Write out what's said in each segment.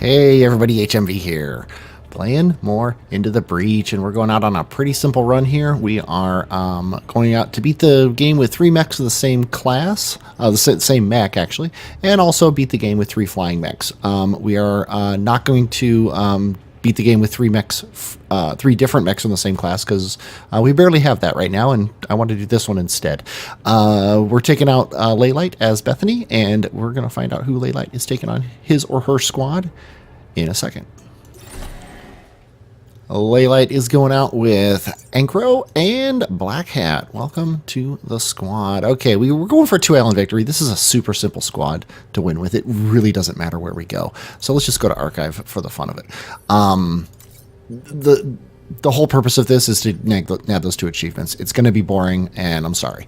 Hey everybody, HMV here, playing more Into the Breach, and we're going out on a pretty simple run here. We are going out to beat the game with 3 mechs of the same class, the same mech actually, and also beat the game with 3 flying mechs. We are not going to beat the game with 3 mechs, 3 different mechs in the same class, because we barely have that right now, and I want to do this one instead. We're taking out Leylight as Bethany, and we're going to find out who Leylight is taking on his or her squad in a second. Leylight is going out with Ankro and Black Hat. Welcome to the squad. Okay, we're going for a 2-island victory. This is a super simple squad to win with. It really doesn't matter where we go. So let's just go to Archive for the fun of it. The whole purpose of this is to nab those 2 achievements. It's going to be boring, and I'm sorry.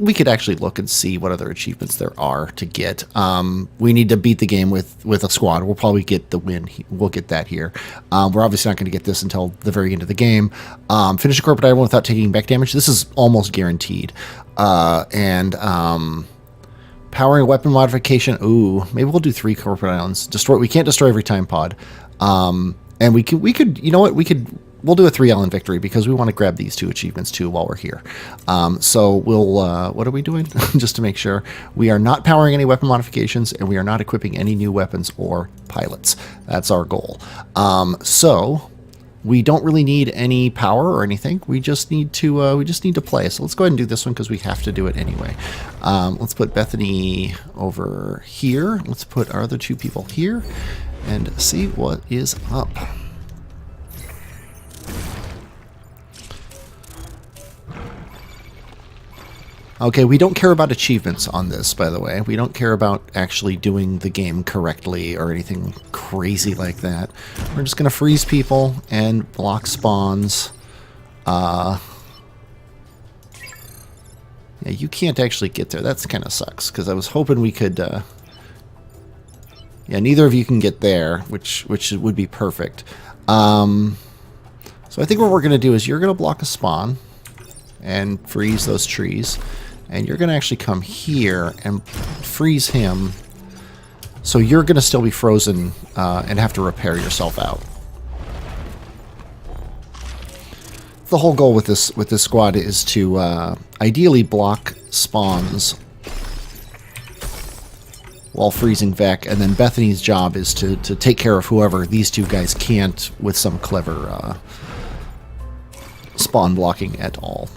We could actually look and see what other achievements there are to get. We need to beat the game with a squad. We'll probably get the win. We'll get that here. We're obviously not going to get this until the very end of the game. Finish a corporate island without taking back damage. This is almost guaranteed. Powering a weapon modification. Ooh, maybe we'll do 3 corporate islands. We can't destroy every time pod. And we could, you know what, we'll do a 3-island victory because we want to grab these 2 achievements too while we're here. So we'll, what are we doing? Just to make sure, we are not powering any weapon modifications, and we are not equipping any new weapons or pilots. That's our goal. So we don't really need any power or anything. We just need to play. So let's go ahead and do this one because we have to do it anyway. Let's put Bethany over here. Let's put our other 2 people here and see what is up. Okay, we don't care about achievements on this, by the way. We don't care about actually doing the game correctly or anything crazy like that. We're just going to freeze people and block spawns. Yeah, you can't actually get there. That's kind of sucks, because I was hoping we could... Yeah, neither of you can get there, which would be perfect. So I think what we're going to do is you're going to block a spawn and freeze those trees. And you're going to actually come here and freeze him. So you're going to still be frozen and have to repair yourself out. The whole goal with this squad is to ideally block spawns while freezing Vec, and then Bethany's job is to take care of whoever these 2 guys can't with some clever spawn blocking at all.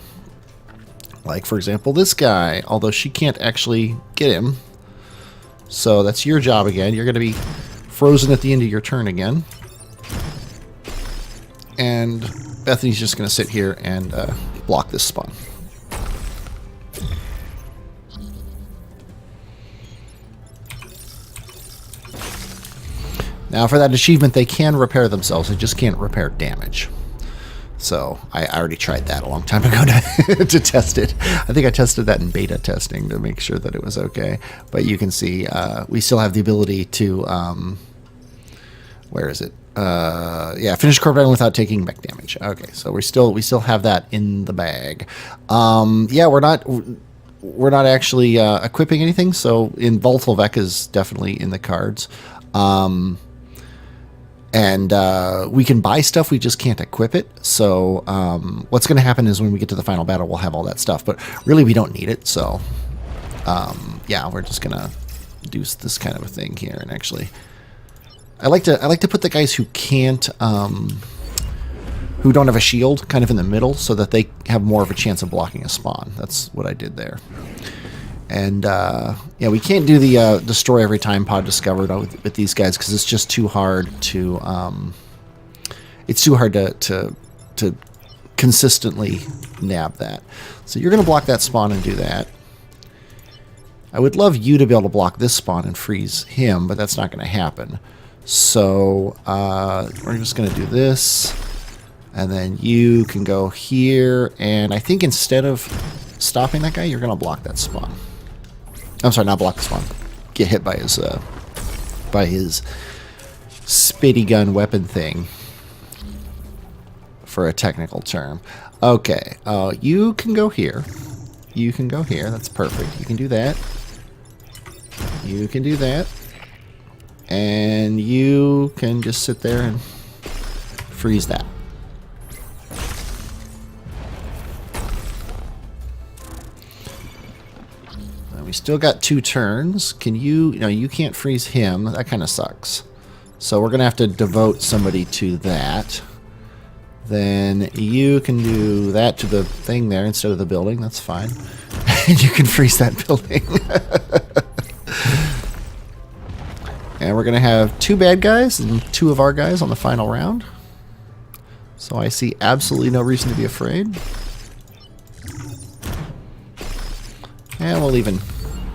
Like, for example, this guy, although she can't actually get him. So that's your job again. You're going to be frozen at the end of your turn again. And Bethany's just going to sit here and block this spawn. Now, for that achievement, they can repair themselves. They just can't repair damage. So, I already tried that a long time ago to test it. I think I tested that in beta testing to make sure that it was okay. But you can see, we still have the ability to... where is it? Yeah, finish corporate island without taking back damage. Okay, so we still have that in the bag. Yeah, we're not actually equipping anything. So, in Volatile Vec is definitely in the cards. And we can buy stuff, we just can't equip it. So what's going to happen is when we get to the final battle, we'll have all that stuff. But really, we don't need it. So yeah, we're just going to do this kind of a thing here. And actually, I like to put the guys who can't, who don't have a shield, kind of in the middle, so that they have more of a chance of blocking a spawn. That's what I did there. And, yeah, we can't do the destroy every time pod discovered with these guys because it's just too hard to, to consistently nab that. So you're going to block that spawn and do that. I would love you to be able to block this spawn and freeze him, but that's not going to happen. So we're just going to do this. And then you can go here. And I think instead of stopping that guy, you're going to block that spawn. I'm sorry, not block the spawn. Get hit by his spitty gun weapon thing, for a technical term. Okay, you can go here. You can go here. That's perfect. You can do that. You can do that. And you can just sit there and freeze that. We still got 2 turns. Can you, you can't freeze him. That kind of sucks. So we're going to have to devote somebody to that. Then you can do that to the thing there instead of the building. That's fine. And you can freeze that building. And we're going to have 2 bad guys and 2 of our guys on the final round. So I see absolutely no reason to be afraid. And we'll even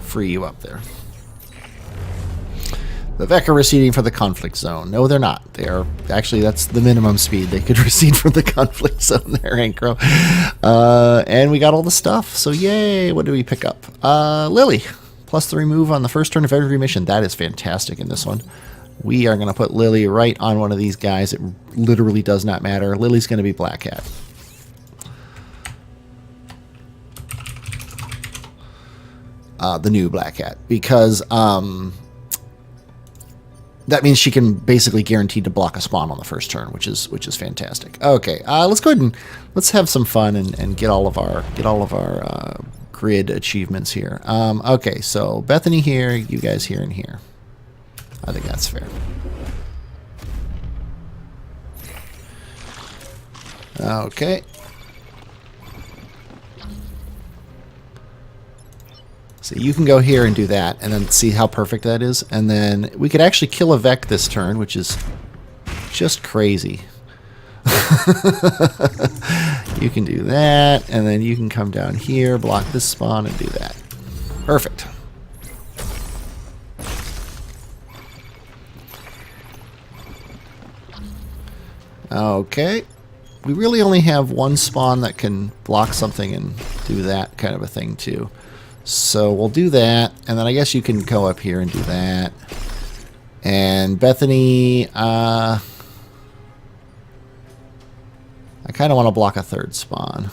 free you up there. The Mech are receding for the conflict zone. No, they're not. They are actually, that's the minimum speed they could recede from the conflict zone there, Ankro. And we got all the stuff. So yay! What do we pick up? Lily, plus the remove on the first turn of every mission. That is fantastic in this one. We are going to put Lily right on one of these guys. It literally does not matter. Lily's going to be Black Hat. The new Black Hat, because that means she can basically guaranteed to block a spawn on the first turn, which is fantastic. Okay, let's go ahead and let's have some fun and get all of our grid achievements here. Okay, so Bethany here, you guys here and here. I think that's fair. Okay. So you can go here and do that, and then see how perfect that is. And then we could actually kill a Vec this turn, which is just crazy. You can do that, and then you can come down here, block this spawn, and do that. Perfect. Okay. We really only have 1 spawn that can block something and do that kind of a thing, too. So we'll do that, and then I guess you can go up here and do that. And Bethany, I kind of want to block a 3rd spawn.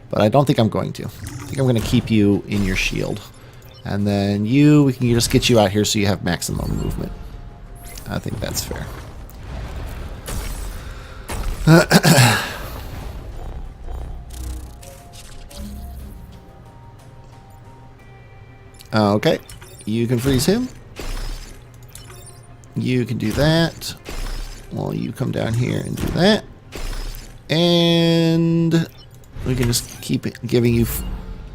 But I don't think I'm going to. I think I'm going to keep you in your shield. And then we can just get you out here so you have maximum movement. I think that's fair. Okay, you can freeze him. You can do that. Well, you come down here and do that. And we can just keep giving you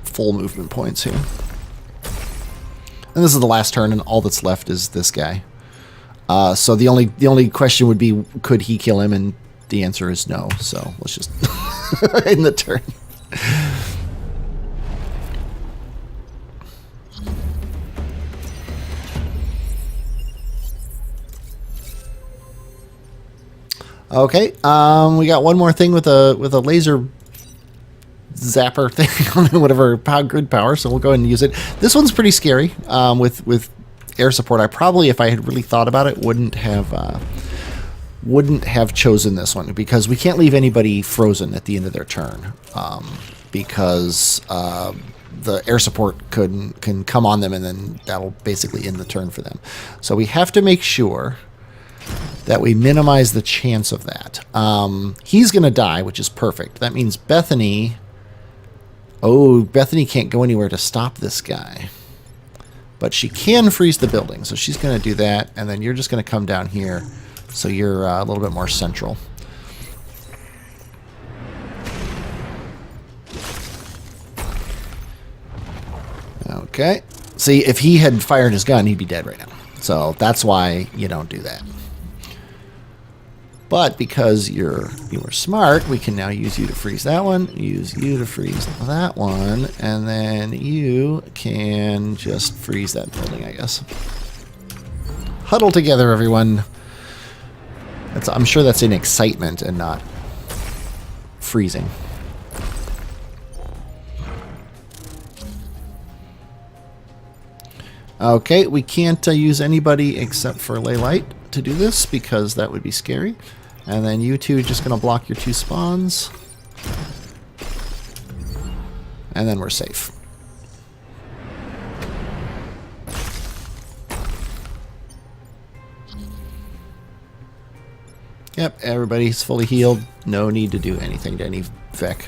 full movement points here. And this is the last turn, and all that's left is this guy. So the only question would be, could he kill him? And the answer is no. So let's just end the turn. Okay, we got one more thing with a laser zapper thing on whatever grid power, so we'll go ahead and use it. This one's pretty scary with air support. I probably, if I had really thought about it, wouldn't have chosen this one, because we can't leave anybody frozen at the end of their turn, because the air support can come on them, and then that'll basically end the turn for them. So we have to make sure that we minimize the chance of that. He's going to die, which is perfect. That means Bethany... Oh, Bethany can't go anywhere to stop this guy. But she can freeze the building, so she's going to do that, and then you're just going to come down here, so you're a little bit more central. Okay. See, if he had fired his gun, he'd be dead right now. So that's why you don't do that. But because you were smart, we can now use you to freeze that one, use you to freeze that one, and then you can just freeze that building, I guess. Huddle together, everyone. I'm sure that's in excitement and not freezing. Okay, we can't use anybody except for Ley Light to do this, because that would be scary. And then you two are just going to block your 2 spawns. And then we're safe. Yep, everybody's fully healed. No need to do anything to any Vec.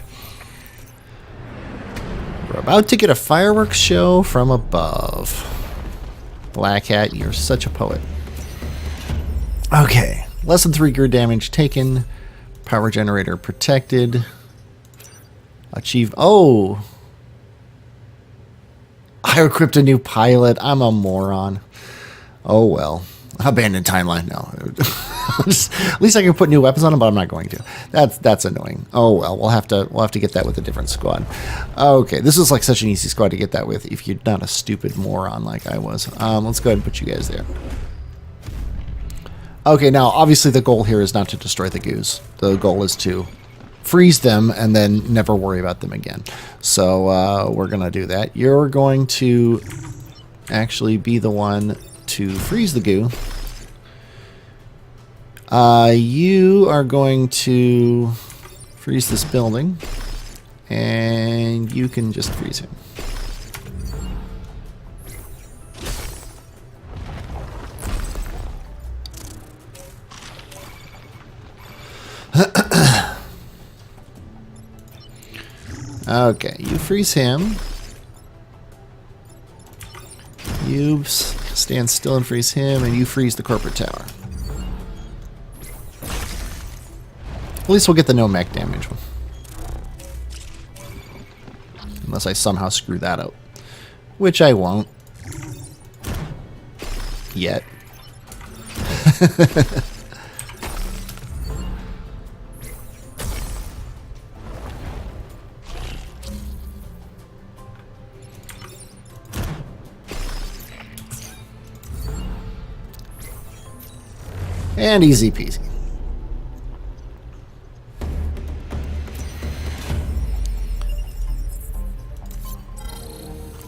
We're about to get a fireworks show from above. Black Hat, you're such a poet. Okay, less than 3 grid damage taken. Power generator protected. Achieve. Oh! I equipped a new pilot. I'm a moron. Oh well. Abandoned timeline. No. At least I can put new weapons on them, but I'm not going to. That's annoying. Oh well. We'll have to get that with a different squad. Okay, this is like such an easy squad to get that with if you're not a stupid moron like I was. Let's go ahead and put you guys there. Okay, now obviously the goal here is not to destroy the goose. The goal is to freeze them and then never worry about them again. So we're gonna do that. You're going to actually be the one to freeze the goo. You are going to freeze this building, and you can just freeze him. Okay, you freeze him. You stand still and freeze him, and you freeze the corporate tower. At least we'll get the no mech damage one. Unless I somehow screw that up. Which I won't. Yet. And easy peasy.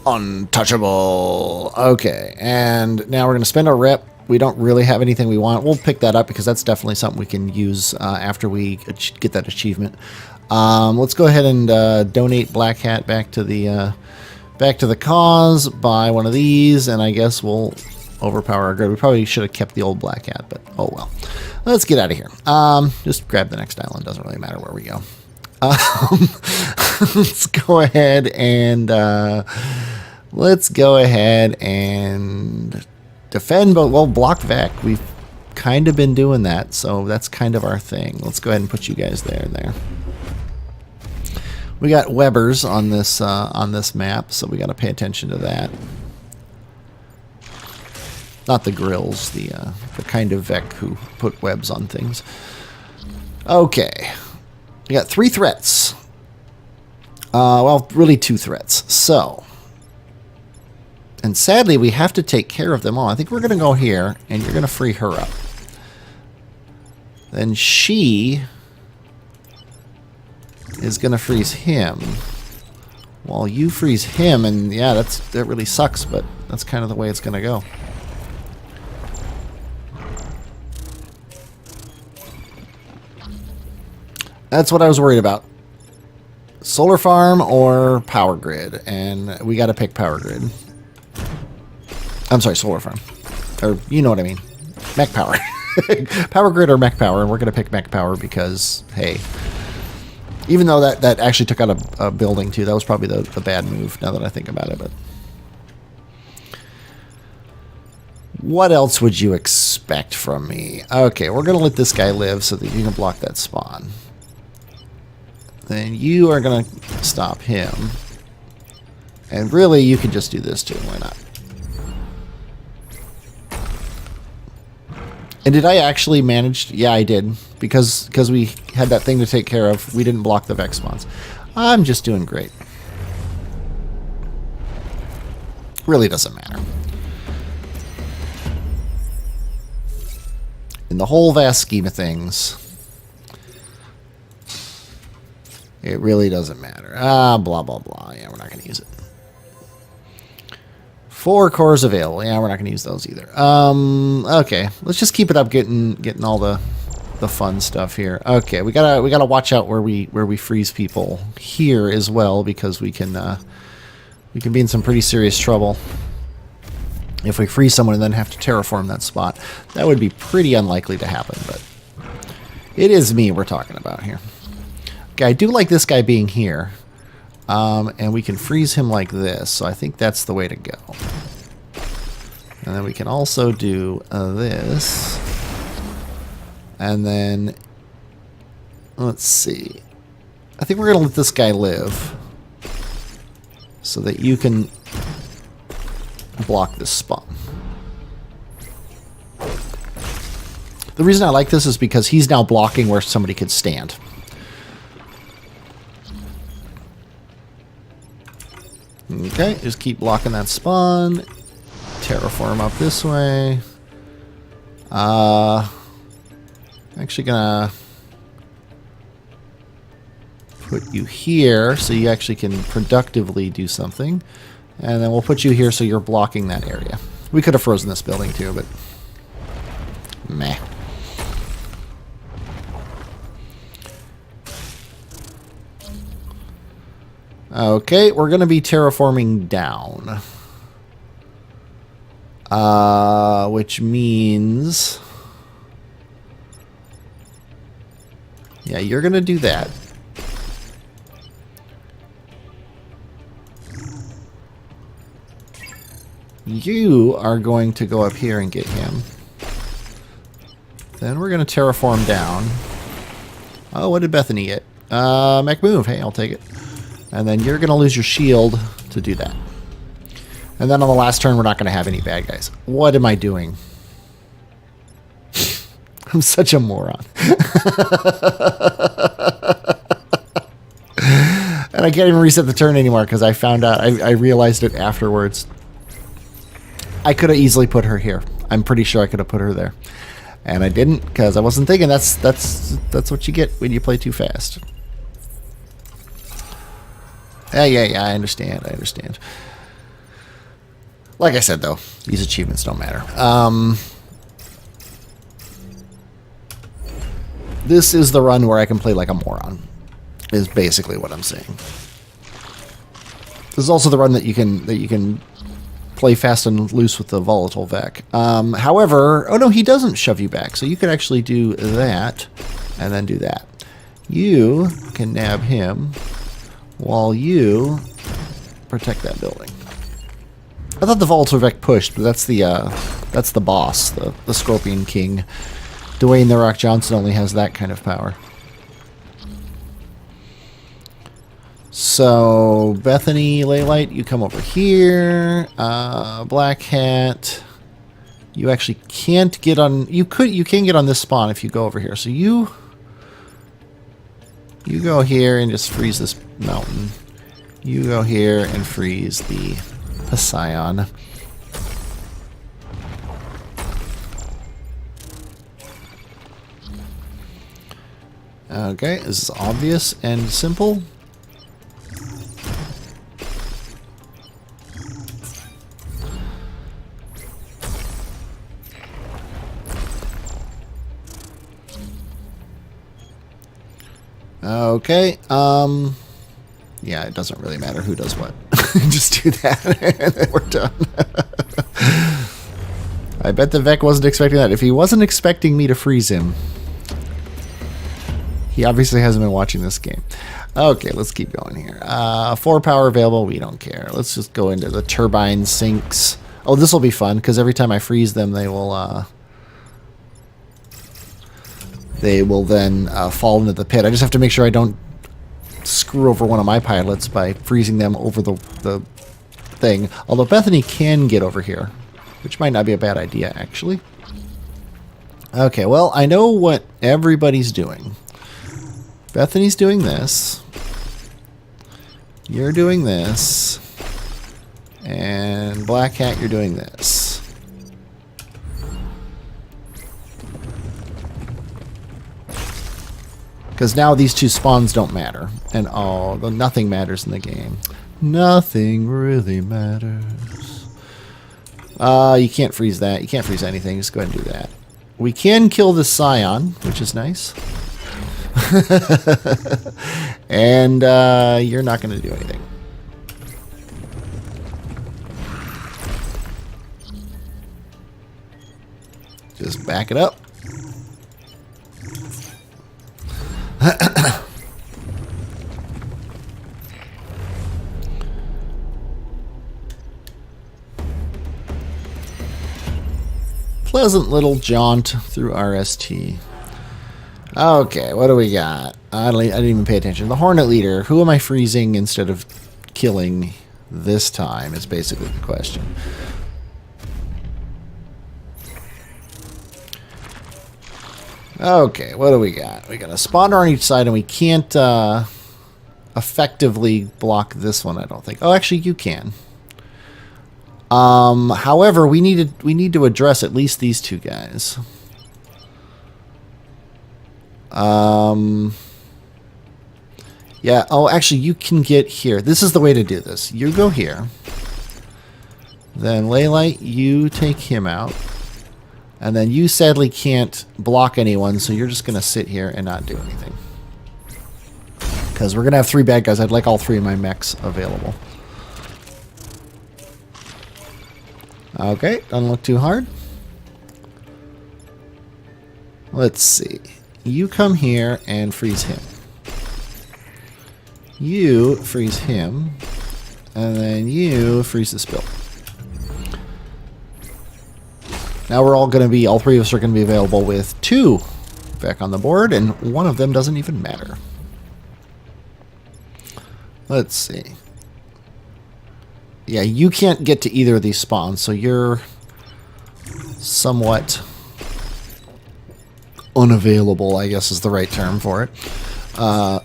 Untouchable. Okay, and now we're going to spend our rep. We don't really have anything we want. We'll pick that up because that's definitely something we can use after we get that achievement. Let's go ahead and donate Black Hat back to the cause. Buy one of these, and I guess we'll overpower our grid. We probably should have kept the old Black Hat, but oh well. Let's get out of here. Just grab the next island. Doesn't really matter where we go. Let's go ahead and defend, but we'll block Vec. We've kind of been doing that, so that's kind of our thing. Let's go ahead and put you guys there and there. We got Webbers on this map, so we got to pay attention to that. Not the grills, the kind of Vec who put webs on things. Okay. We got 3 threats. Well, really 2 threats. So. And sadly, we have to take care of them all. I think we're going to go here, and you're going to free her up. Then she is going to freeze him. While you freeze him, and yeah, that really sucks, but that's kind of the way it's going to go. That's what I was worried about. Solar farm or power grid, and we got to pick power grid. I'm sorry, solar farm. Or, you know what I mean. Mech power. Power grid or mech power, and we're going to pick mech power because, hey, even though that actually took out a building too, that was probably the bad move now that I think about it. But what else would you expect from me? Okay, we're going to let this guy live so that you can block that spawn. Then you are going to stop him. And really, you can just do this too. Why not? And did I actually manage? Yeah, I did. Because we had that thing to take care of, we didn't block the Vex spawns. I'm just doing great. Really doesn't matter. In the whole vast scheme of things, it really doesn't matter. Blah, blah, blah. Yeah, we're not going to use it. 4 cores available. Yeah, we're not going to use those either. Okay, let's just keep it up, getting all the fun stuff here. Okay, we gotta watch out where we freeze people here as well, because we can be in some pretty serious trouble if we freeze someone and then have to terraform that spot. That would be pretty unlikely to happen, but It is me we're talking about here. Okay, I do like this guy being here. And we can freeze him like this, so I think that's the way to go. And then we can also do this. And then, let's see. I think we're going to let this guy live so that you can block this spawn. The reason I like this is because he's now blocking where somebody could stand. Okay, just keep blocking that spawn. Terraform up this way. Actually gonna put you here so you actually can productively do something. And then we'll put you here so you're blocking that area. We could have frozen this building too, but meh. Okay, we're going to be terraforming down. Which means... yeah, you're going to do that. You are going to go up here and get him. Then we're going to terraform down. Oh, what did Bethany get? Mech move. Hey, I'll take it. And then you're going to lose your shield to do that. And then on the last turn, we're not going to have any bad guys. What am I doing? I'm such a moron. And I can't even reset the turn anymore because I found out, I realized it afterwards. I could have easily put her here. I'm pretty sure I could have put her there. And I didn't because I wasn't thinking that's what you get when you play too fast. Yeah, I understand. Like I said, though, these achievements don't matter. This is the run where I can play like a moron, is basically what I'm saying. This is also the run that you can play fast and loose with the volatile Vec. However, oh no, he doesn't shove you back, so you can actually do that and then do that. You can nab him while you protect that building. I thought the volatile Vec pushed, but that's the boss, the Scorpion King. Dwayne "The Rock" Johnson only has that kind of power. So Bethany, Laylight, you come over here. Black Hat, you actually can't get on. You can get on this spawn if you go over here. So you go here and just freeze this mountain. You go here and freeze the Passion. Okay, this is obvious and simple. Okay, yeah, it doesn't really matter who does what. Just do that, and then we're done. I bet the Vec wasn't expecting that. If he wasn't expecting me to freeze him, he obviously hasn't been watching this game. Okay, let's keep going here. 4 power available, we don't care. Let's just go into the turbine sinks. Oh, this will be fun, because every time I freeze them, they will then fall into the pit. I just have to make sure I don't screw over one of my pilots by freezing them over the thing. Although Bethany can get over here, which might not be a bad idea, actually. Okay, well, I know what everybody's doing. Bethany's doing this. You're doing this. And Black Hat, you're doing this. Because now these two spawns don't matter. And oh, nothing matters in the game. Nothing really matters. You can't freeze that. You can't freeze anything. Just go ahead and do that. We can kill the Scion, which is nice. And you're not going to do anything. Just back it up. pleasant little jaunt through RST. Okay, what do we got? I didn't even pay attention. The Hornet Leader. Who am I freezing instead of killing this time is basically the question. Okay, what do we got? We got a spawner on each side, and we can't effectively block this one, I don't think. Oh, actually, you can. However, we need to address at least these two guys. Yeah, oh, actually, you can get here. This is the way to do this. You go here. Then, Leylight, you take him out. And then you sadly can't block anyone, so you're just going to sit here and not do anything. Because we're going to have 3 bad guys. I'd like all 3 of my mechs available. Okay, doesn't look too hard. Let's see. You come here and freeze him. You freeze him. And then you freeze the spill. Now we're all going to be, all 3 of us are going to be available with 2 back on the board, and 1 of them doesn't even matter. Let's see. Yeah, you can't get to either of these spawns, so you're somewhat unavailable, I guess is the right term for it.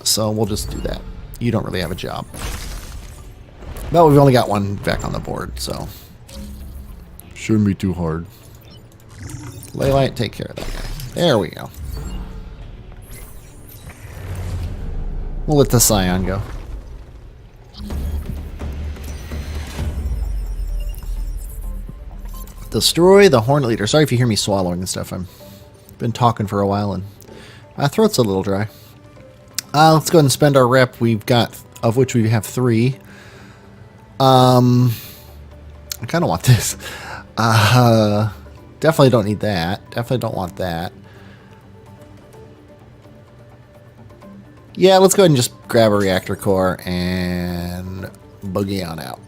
So we'll just do that. You don't really have a job. But we've only got 1 back on the board, so shouldn't be too hard. Leylight, take care of that guy. There we go. We'll let the Scion go. Destroy the Hornet Leader. Sorry if you hear me swallowing and stuff. I've been talking for a while and my throat's a little dry. Let's go ahead and spend our rep. We've got, of which we have 3. I kind of want this. Definitely don't need that. Definitely don't want that. Yeah, let's go ahead and just grab a reactor core and boogie on out.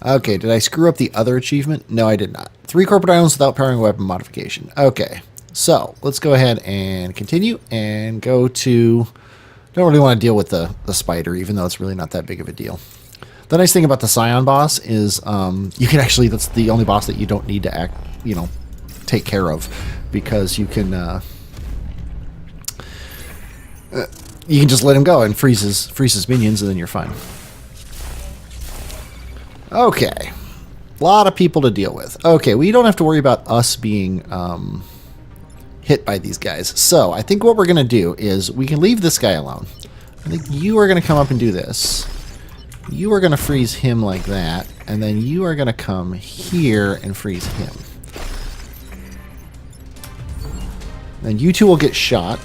Okay, did I screw up the other achievement? No, I did not. 3 corporate items without powering a weapon modification. Okay, so let's go ahead and continue and go to... Don't really want to deal with the spider, even though it's really not that big of a deal. The nice thing about the Scion boss is you can actually, that's the only boss that you don't need to take care of, because you can just let him go and freeze his minions, and then you're fine. Okay, a lot of people to deal with. Okay, we don't have to worry about us being hit by these guys. So I think what we're going to do is we can leave this guy alone. I think you are going to come up and do this. You are going to freeze him like that, and then you are going to come here and freeze him. Then you 2 will get shot.